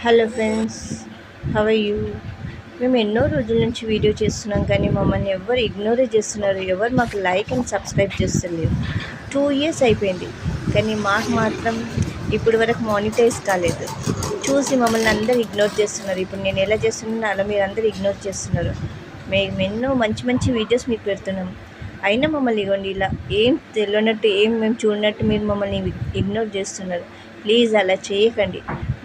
Hello friends, how are you? మేము ఎన్నో రోజుల నుంచి వీడియో చేస్తున్నాం కానీ మమ్మల్ని ఎవరు ఇగ్నోరే చేస్తున్నారు. ఎవరు మాకు లైక్ అండ్ సబ్స్క్రైబ్ చేస్తలేరు. 2 years అయిపోయింది కానీ మాకు మాత్రం ఇప్పటి వరకు మానిటైజ్ కాలేదు. చూసి మమ్మల్ని అందరూ ఇగ్నోర్ చేస్తున్నారు. ఇప్పుడు నేను ఎలా చేస్తున్నానో అలా మీరు అందరూ ఇగ్నోర్ చేస్తున్నారు. మేము ఎన్నో మంచి మంచి వీడియోస్ మీకు పెడుతున్నాం, అయినా మమ్మల్ని ఇవ్వండి ఇలా ఏం తెలియనట్టు ఏం మేము చూడనట్టు మీరు మమ్మల్ని ఇగ్నోర్ చేస్తున్నారు. ప్లీజ్ అలా చేయకండి.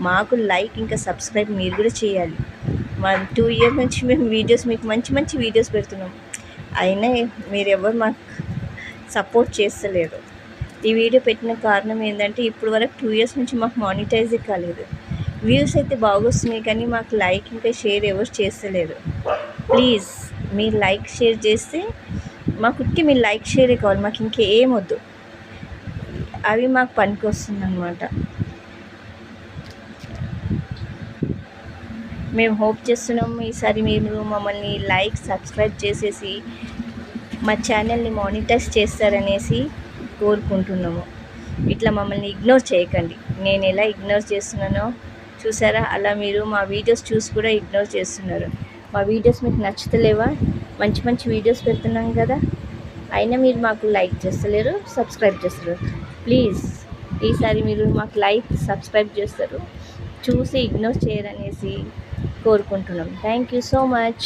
మాకు లైక్ ఇంకా సబ్స్క్రైబ్ మీరు కూడా చేయాలి. మా 2 years నుంచి మేము వీడియోస్ మీకు మంచి మంచి వీడియోస్ పెడుతున్నాం, అయినా మీరు ఎవరు మాకు సపోర్ట్ చేస్తలేరు. ఈ వీడియో పెట్టిన కారణం ఏంటంటే ఇప్పుడు వరకు 2 years నుంచి మాకు మానిటైజే కాలేదు. వ్యూస్ అయితే బాగొస్తున్నాయి కానీ మాకు లైక్ ఇంకా షేర్ ఎవరు చేస్తలేరు. ప్లీజ్ మీరు లైక్ షేర్ చేస్తే మాకు మీ లైక్ షేరే కావాలి, మాకు ఇంకేం వద్దు. అవి మాకు పనికి వస్తుంది అన్నమాట. మేము హోప్ చేస్తున్నాం ఈసారి మీరు మమ్మల్ని లైక్ సబ్స్క్రైబ్ చేసేసి మా ఛానల్ని మానిటైజ్ చేస్తారనేసి కోరుకుంటున్నాము. ఇట్లా మమ్మల్ని ఇగ్నోర్ చేయకండి. నేను ఎలా ఇగ్నోర్ చేస్తున్నానో చూసారా, అలా మీరు మా వీడియోస్ చూసి కూడా ఇగ్నోర్ చేస్తున్నారు. మా వీడియోస్ మీకు నచ్చుతలేవా? మంచి మంచి వీడియోస్ పెడుతున్నాం కదా, అయినా మీరు మాకు లైక్ చేస్తలేరు, సబ్స్క్రైబ్ చేస్తారు. ప్లీజ్ ఈసారి మీరు మాకు లైక్ సబ్స్క్రైబ్ చేస్తారు, చూసి ఇగ్నోర్ చేయరనేసి కోరుకుంటున్నాం. Thank you so much.